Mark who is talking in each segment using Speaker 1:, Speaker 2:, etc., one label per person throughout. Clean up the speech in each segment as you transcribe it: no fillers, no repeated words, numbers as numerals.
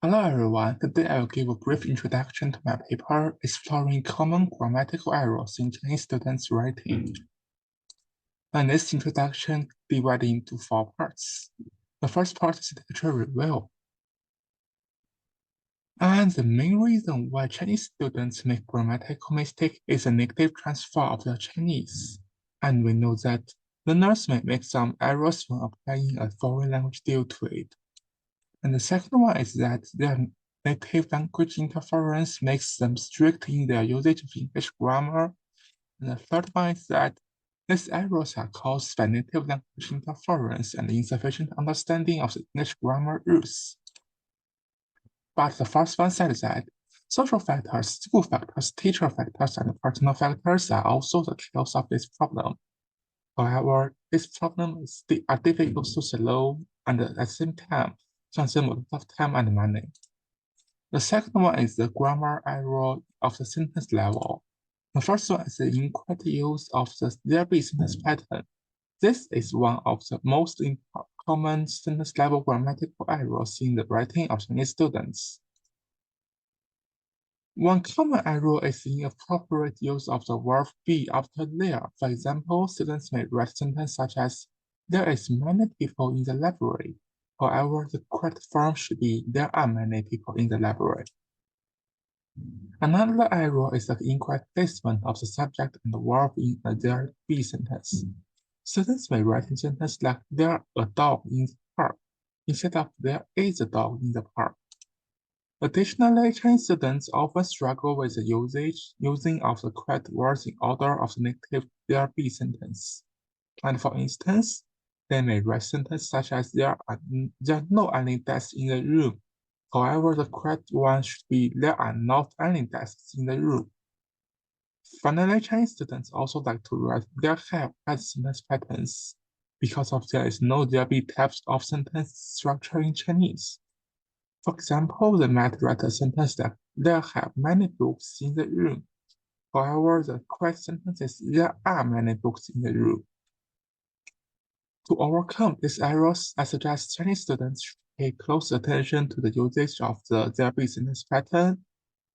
Speaker 1: Hello everyone, today I will give a brief introduction to my paper exploring common grammatical errors in Chinese students' writing. And this introduction divided into 4 parts. The first part is the teacher review. And the main reason why Chinese students make grammatical mistake is a negative transfer of the Chinese. And we know that learners may make some errors when applying a foreign language due to it. And the second one is that their native language interference makes them strict in their usage of English grammar. And the third one is that these errors are caused by native language interference and insufficient understanding of the English grammar rules. But the first one said that social factors, school factors, teacher factors, and personal factors are also the cause of this problem. However, this problem is difficult to solve and at the same time consume a lot of time and money. The second one is the grammar error of the sentence level. The first one is the incorrect use of the there-be sentence pattern. This is one of the most common sentence level grammatical errors in the writing of Chinese students. One common error is the inappropriate use of the verb be after there. For example, students may write sentences such as, there is many people in the library. However, the correct form should be, there are many people in the library. Another error is the incorrect placement of the subject and the verb in a there be sentence. Students may write a sentence like, there's a dog in the park, instead of there is a dog in the park. Additionally, Chinese students often struggle with the using of the correct words in order of the negative there be sentence. And for instance, they may write sentences such as there are no any desks in the room. However, the correct one should be there are not any desks in the room. Finally, Chinese students also like to write there have as sentence patterns because of there is no there be types of sentence structure in Chinese. For example, they might write a sentence like, there have many books in the room. However, the correct sentence is, there are many books in the room. To overcome these errors, I suggest Chinese students should pay close attention to the usage of the there be sentence pattern,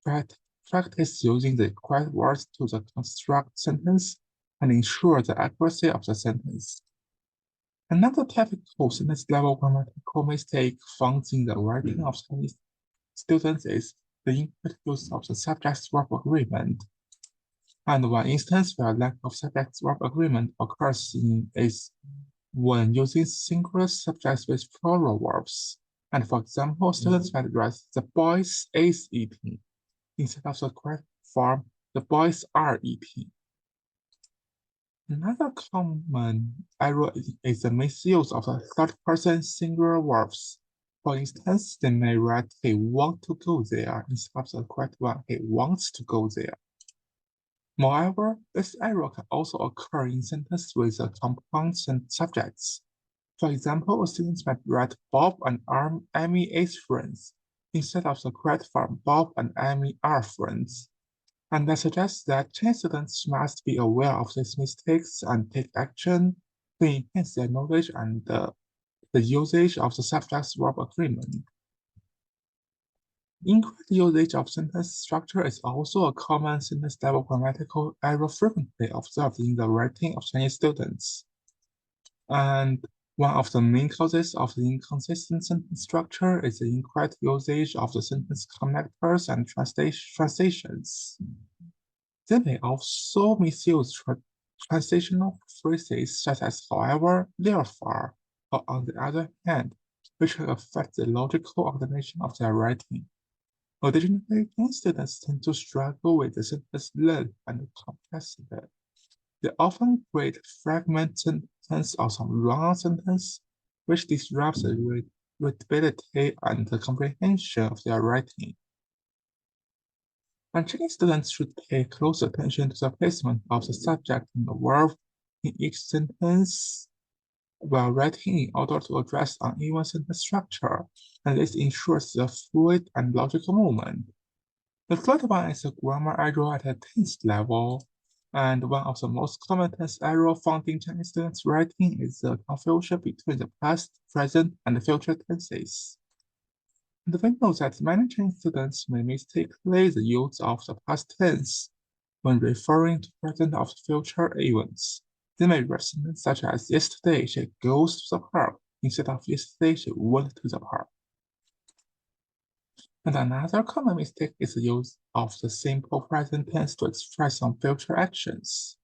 Speaker 1: practice using the correct words to the construct sentence, and ensure the accuracy of the sentence. Another typical sentence level grammatical mistake found in the writing of Chinese students is the incorrect use of the subject-verb agreement. And one instance where lack of subject-verb agreement occurs is when using singular subjects with plural verbs. And for example, students might write, the boys is eating, instead of the correct form, the boys are eating. Another common error is the misuse of the third-person singular verbs. For instance, they may write, he want to go there, instead of the correct one, he wants to go there. Moreover, this error can also occur in sentences with compound subjects. For example, a student might write, Bob and Amy is friends, instead of the correct form, Bob and Amy are friends. And I suggest that Chinese students must be aware of these mistakes and take action to enhance their knowledge and the usage of the subject-verb agreement. Incorrect usage of sentence structure is also a common sentence-level grammatical error frequently observed in the writing of Chinese students. And one of the main causes of the inconsistent sentence structure is the incorrect usage of the sentence connectors and transitions. They may also misuse transitional phrases such as however, therefore, or on the other hand, which can affect the logical organization of their writing. Additionally, students tend to struggle with the sentence length and complexity. They often create fragmented sentence or some long sentence, which disrupts the readability and the comprehension of their writing. And Chinese students should pay close attention to the placement of the subject and the verb in each sentence while writing in order to address uneven sentence structure, and this ensures the fluid and logical movement. The third one is a grammar error at a tense level, and one of the most common tense errors found in Chinese students' writing is the confusion between the past, present, and future tenses. And we know that many Chinese students may mistakenly the use of the past tense when referring to present or future events. They may write sentences such as yesterday she goes to the park instead of yesterday she went to the park. And another common mistake is the use of the simple present tense to express some future actions.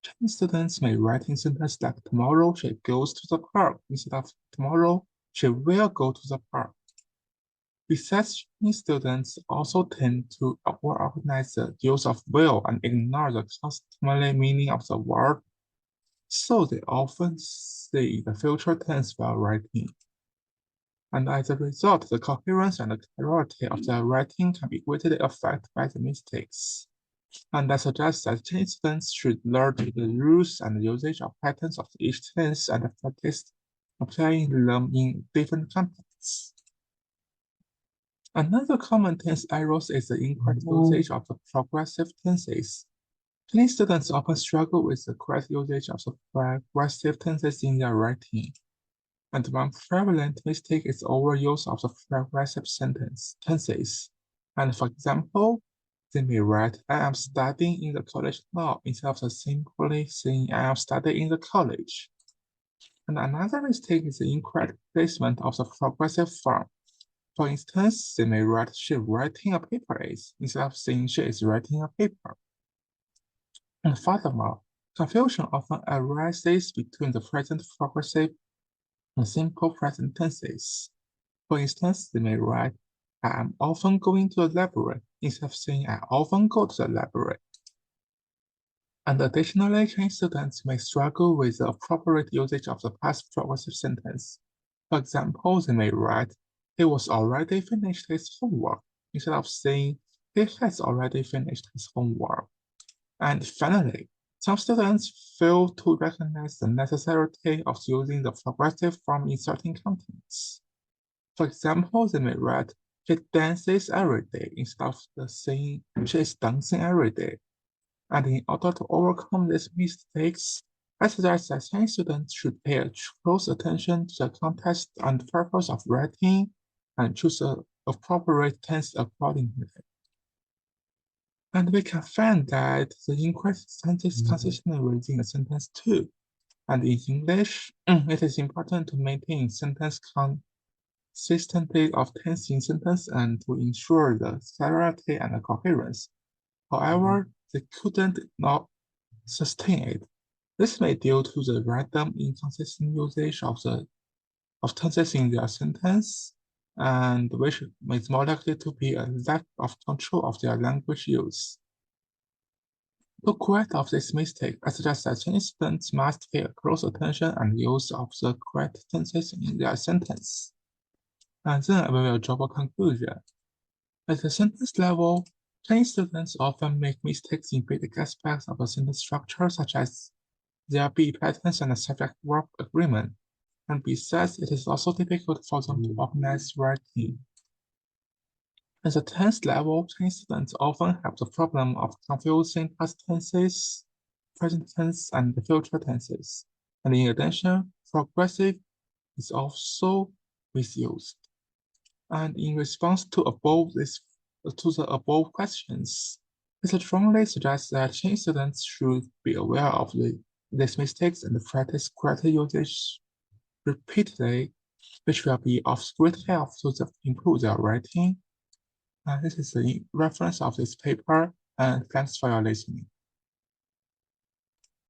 Speaker 1: Chinese students may write in sentences like tomorrow she goes to the park instead of tomorrow she will go to the park. Besides, Chinese students also tend to over-organize the use of will and ignore the customary meaning of the word, so they often say the future tense while writing. And as a result, the coherence and the clarity of the writing can be greatly affected by the mistakes. And I suggest that Chinese students should learn the rules and usage of patterns of each tense and practice applying them in different contexts. Another common tense error is the incorrect usage of the progressive tenses. Chinese students often struggle with the correct usage of the progressive tenses in their writing. And one prevalent mistake is overuse of the progressive tenses. And for example, they may write, I am studying in the college now, instead of simply saying, I am studying in the college. And another mistake is the incorrect placement of the progressive form. For instance, they may write, she writing a paper is, instead of saying she is writing a paper. And furthermore, confusion often arises between the present progressive and simple present tenses. For instance, they may write, I am often going to the library, instead of saying I often go to the library. And additionally, Chinese students may struggle with the appropriate usage of the past progressive sentence. For example, they may write, he was already finished his homework, instead of saying he has already finished his homework. And finally, some students fail to recognize the necessity of using the progressive form in certain contexts. For example, they may write, she dances every day instead of saying she is dancing every day. And in order to overcome these mistakes, I suggest that Chinese students should pay close attention to the context and purpose of writing and choose the appropriate tense accordingly. And we can find that the incorrect tense is consistently within a sentence too. And in English, it is important to maintain sentence consistency of tense in sentence and to ensure the clarity and the coherence. However, they couldn't not sustain it. This may due to the random inconsistent usage of tenses in their sentence, and which is more likely to be a lack of control of their language use. To correct of this mistake, I suggest that Chinese students must pay close attention and use of the correct tenses in their sentence. And then we will draw a conclusion. At the sentence level, Chinese students often make mistakes in basic aspects of the sentence structure, such as there be patterns and subject-verb agreement. And besides, it is also difficult for them to organize writing. At the tense level, Chinese students often have the problem of confusing past tenses, present tense, and future tenses. And in addition, progressive is also misused. And in response to the above questions, I strongly suggest that Chinese students should be aware of these mistakes and practice correct usage repeatedly, which will be of great help to improve their writing. This is the reference of this paper, and thanks for your listening.